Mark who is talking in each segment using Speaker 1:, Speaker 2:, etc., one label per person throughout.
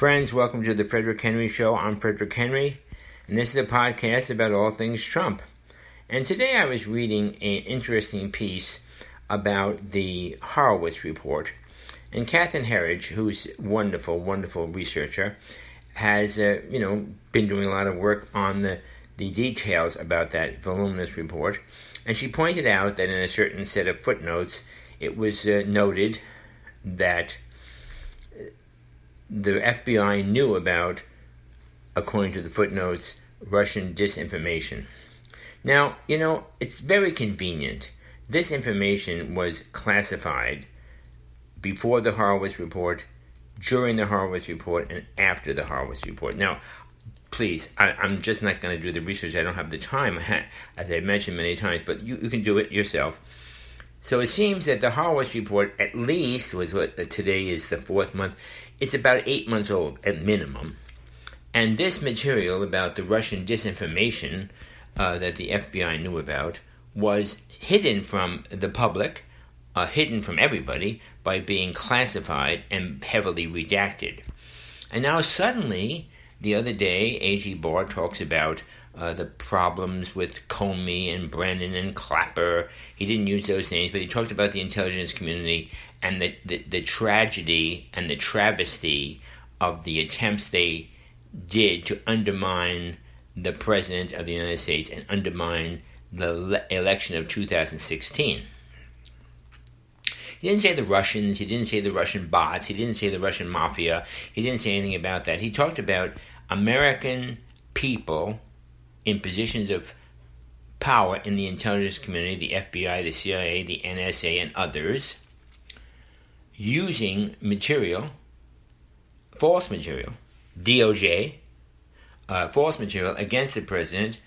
Speaker 1: Friends, welcome to the Frederick Henry Show. I'm Frederick Henry, and this is a podcast about all things Trump. And today I was reading an interesting piece about the Horowitz report. And Catherine Herridge, who's a wonderful, wonderful researcher, has been doing a lot of work on the details about that voluminous report. And she pointed out that in a certain set of footnotes, it was noted that the FBI knew about, according to the footnotes, Russian disinformation. Now, it's very convenient. This information was classified before the Horowitz report, during the Horowitz report, and after the Horowitz report. Now, please, I'm just not going to do the research. I don't have the time, as I've mentioned many times, but you can do it yourself. So it seems that the Horowitz report at least was what today is the fourth month. It's about 8 months old at minimum. And this material about the Russian disinformation that the FBI knew about was hidden from the public, hidden from everybody, by being classified and heavily redacted. And now suddenly, the other day, A.G. Barr talks about the problems with Comey and Brennen and Clapper. He didn't use those names, but he talked about the intelligence community and the tragedy and the travesty of the attempts they did to undermine the President of the United States and undermine the election of 2016. He didn't say the Russians, he didn't say the Russian bots, he didn't say the Russian mafia, he didn't say anything about that. He talked about American people in positions of power in the intelligence community, the FBI, the CIA, the NSA, and others, using material, false material, DOJ, false material against the president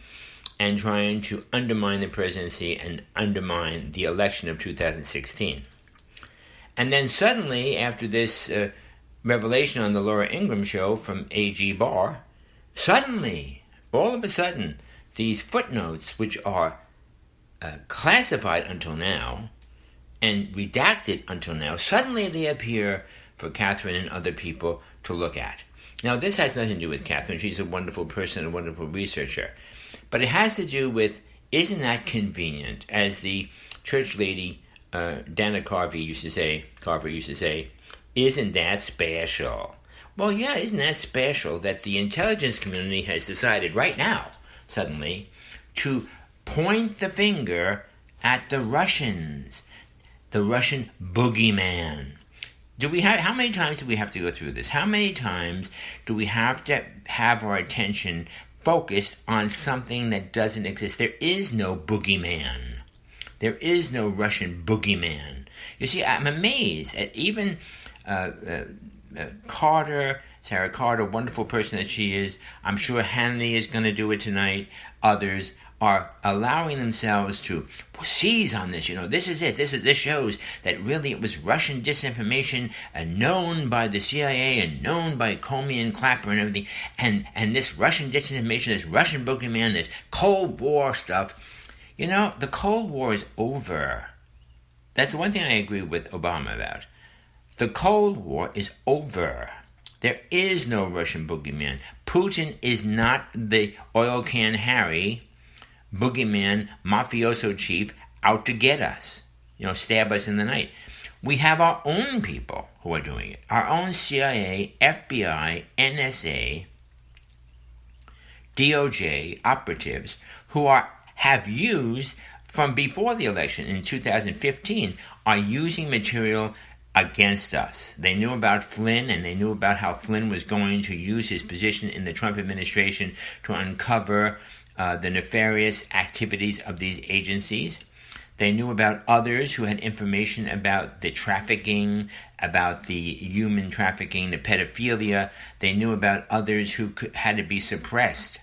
Speaker 1: and trying to undermine the presidency and undermine the election of 2016. And then suddenly, after this revelation on the Laura Ingraham show from A.G. Barr, suddenly, all of a sudden, these footnotes, which are classified until now and redacted until now, suddenly they appear for Catherine and other people to look at. Now, this has nothing to do with Catherine. She's a wonderful person, a wonderful researcher. But it has to do with, isn't that convenient? As the church lady Dana Carvey used to say, isn't that special? Well, yeah, isn't that special that the intelligence community has decided right now, suddenly, to point the finger at the Russians, the Russian boogeyman. How many times do we have to go through this? How many times do we have to have our attention focused on something that doesn't exist? There is no boogeyman. There is no Russian boogeyman. You see, I'm amazed at even Sarah Carter, wonderful person that she is. I'm sure Hannity is going to do it tonight. Others are allowing themselves to seize on this. This is it. This shows that really it was Russian disinformation known by the CIA and known by Comey and Clapper and everything. And this Russian disinformation, this Russian boogeyman, this Cold War stuff. The Cold War is over. That's the one thing I agree with Obama about. The Cold War is over. There is no Russian boogeyman. Putin is not the oil can Harry, boogeyman, mafioso chief out to get us, stab us in the night. We have our own people who are doing it. Our own CIA, FBI, NSA, DOJ operatives who have used from before the election in 2015 are using material against us. They knew about Flynn, and they knew about how Flynn was going to use his position in the Trump administration to uncover the nefarious activities of these agencies. They knew about others who had information about the trafficking, about the human trafficking, the pedophilia. They knew about others who had to be suppressed.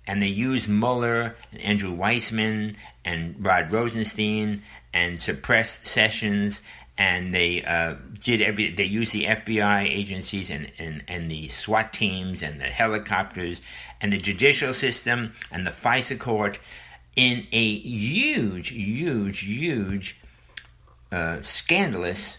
Speaker 1: And they used Mueller and Andrew Weissman and Rod Rosenstein and suppressed Sessions, and they they used the FBI agencies and the SWAT teams and the helicopters and the judicial system and the FISA court in a huge, scandalous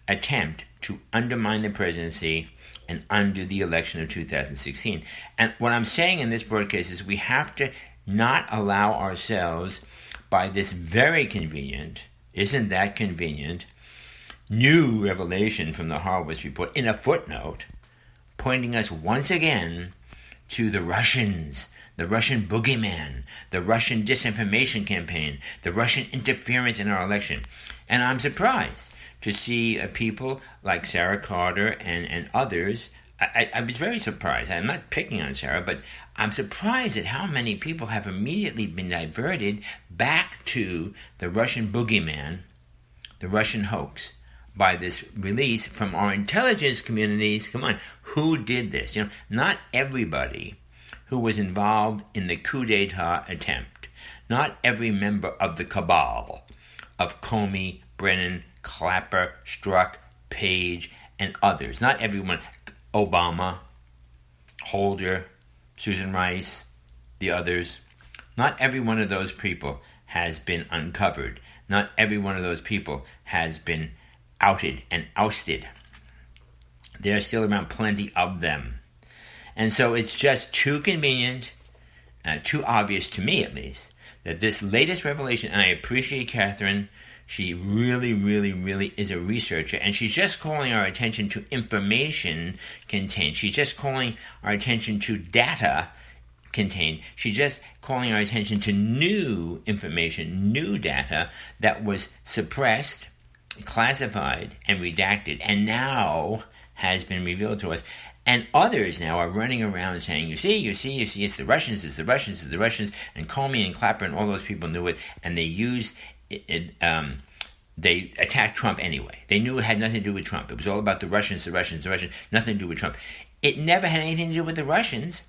Speaker 1: attempt to undermine the presidency and undo the election of 2016. And what I'm saying in this broadcast is we have to not allow ourselves, by this very convenient, isn't that convenient, new revelation from the Horowitz report in a footnote, pointing us once again to the Russians, the Russian boogeyman, the Russian disinformation campaign, the Russian interference in our election. And I'm surprised to see people like Sarah Carter and others. I was very surprised. I'm not picking on Sarah, but I'm surprised at how many people have immediately been diverted back to the Russian boogeyman, the Russian hoax, by this release from our intelligence communities. Come on, who did this? Not everybody who was involved in the coup d'etat attempt, not every member of the cabal of Comey, Brennen, Clapper, Strzok, Page, and others, not everyone, Obama, Holder, Susan Rice, the others, not every one of those people has been uncovered. Not every one of those people has been outed and ousted. There are still around plenty of them. And so it's just too convenient, too obvious to me at least, that this latest revelation, and I appreciate Catherine, she really, really, really is a researcher, and she's just calling our attention to information contained. She's just calling our attention to data contained. She's just calling our attention to new information, new data that was suppressed, classified, and redacted, and now has been revealed to us. And others now are running around saying, you see, it's the Russians, and Comey and Clapper and all those people knew it, and they used it. They attacked Trump anyway. They knew it had nothing to do with Trump. It was all about the Russians, nothing to do with Trump. It never had anything to do with the Russians.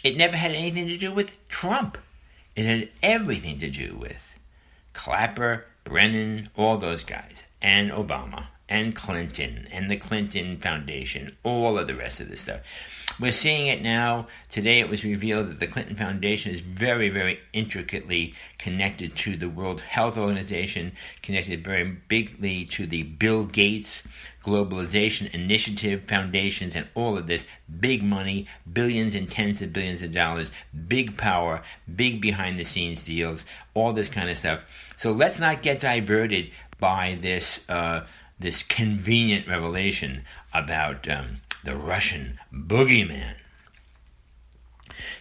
Speaker 1: It never had anything to do with Trump. It had everything to do with Clapper, Brennen, all those guys, and Obama, and Clinton, and the Clinton Foundation, all of the rest of this stuff. We're seeing it now. Today it was revealed that the Clinton Foundation is very, very intricately connected to the World Health Organization, connected very bigly to the Bill Gates Globalization Initiative foundations, and all of this big money, billions and tens of billions of dollars, big power, big behind-the-scenes deals, all this kind of stuff. So let's not get diverted by this this convenient revelation about the Russian boogeyman.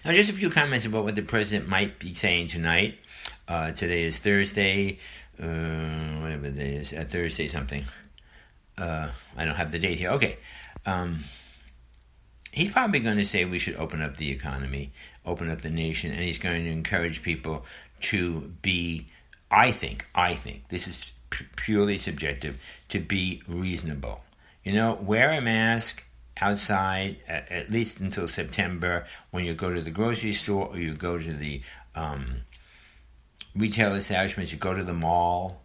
Speaker 1: Now, just a few comments about what the president might be saying tonight. Today is Thursday, whatever the day is, Thursday something. I don't have the date here. Okay. He's probably going to say we should open up the economy, open up the nation, and he's going to encourage people to be, I think, this is purely subjective, to be reasonable. Wear a mask outside at least until September when you go to the grocery store or you go to the retail establishments, you go to the mall.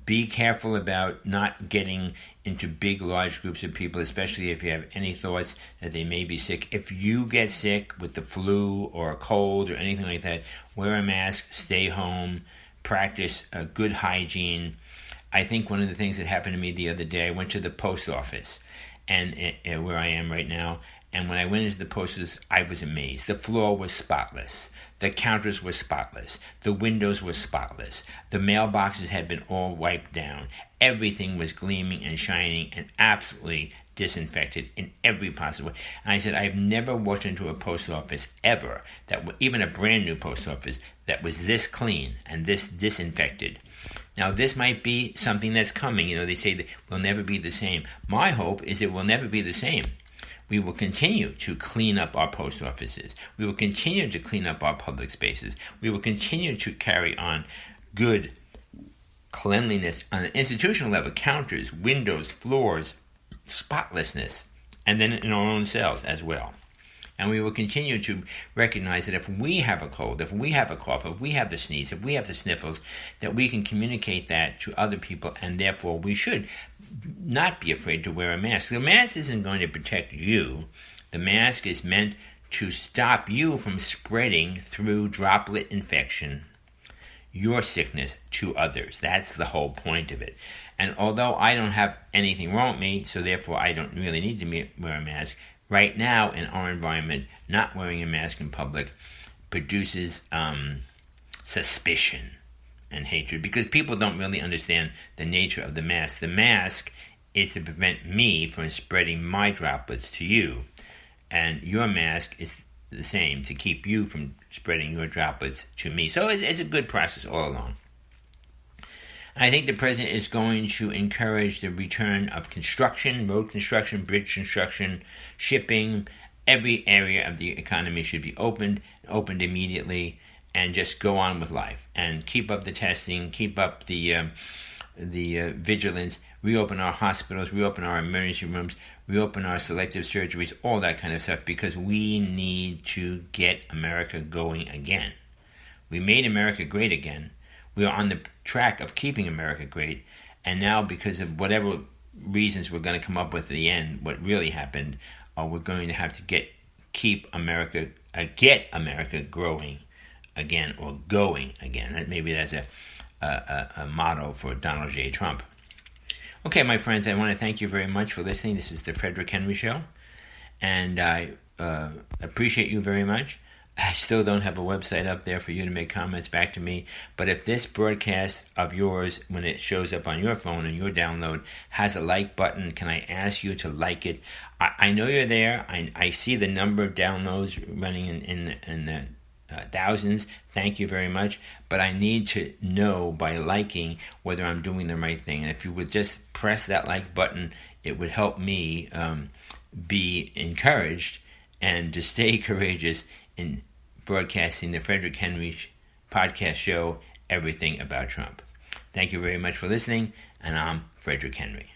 Speaker 1: Be careful about not getting into big, large groups of people, especially if you have any thoughts that they may be sick. If you get sick with the flu or a cold or anything like that, wear a mask, stay home, practice good hygiene. I think one of the things that happened to me the other day, I went to the post office, and where I am right now, and when I went into the post office, I was amazed. The floor was spotless. The counters were spotless. The windows were spotless. The mailboxes had been all wiped down. Everything was gleaming and shining and absolutely disinfected in every possible way. And I said, I've never walked into a post office ever, even a brand new post office, that was this clean and this disinfected. Now, this might be something that's coming. They say that we'll never be the same. My hope is it will never be the same. We will continue to clean up our post offices. We will continue to clean up our public spaces. We will continue to carry on good cleanliness on an institutional level, counters, windows, floors, spotlessness, and then in our own cells as well. And we will continue to recognize that if we have a cold, if we have a cough, if we have the sneeze, if we have the sniffles, that we can communicate that to other people, and therefore we should not be afraid to wear a mask. The mask isn't going to protect you. The mask is meant to stop you from spreading through droplet infection. your sickness to others. That's the whole point of it. And although I don't have anything wrong with me, so therefore I don't really need to wear a mask, right now in our environment, not wearing a mask in public produces suspicion and hatred, because people don't really understand the nature of the mask. The mask is to prevent me from spreading my droplets to you, and your mask is the same, to keep you from spreading your droplets to me. So it's a good process all along. And I think the president is going to encourage the return of construction, road construction, bridge construction, shipping. Every area of the economy should be opened immediately, and just go on with life and keep up the testing, keep up the vigilance, reopen our hospitals, reopen our emergency rooms, reopen our selective surgeries, all that kind of stuff, because we need to get America going again. We made America great again. We are on the track of keeping America great, and now because of whatever reasons we're going to come up with at the end, what really happened, we're going to have to get America growing again, or going again. Maybe that's a motto for Donald J. Trump. Okay, my friends, I want to thank you very much for listening. This is the Frederick Henry Show, and I appreciate you very much. I still don't have a website up there for you to make comments back to me, but if this broadcast of yours, when it shows up on your phone and your download, has a like button, can I ask you to like it? I know you're there. I see the number of downloads running in the thousands. Thank you very much. But I need to know by liking whether I'm doing the right thing. And if you would just press that like button, it would help me be encouraged and to stay courageous in broadcasting the Frederick Henry podcast show, Everything About Trump. Thank you very much for listening, and I'm Frederick Henry.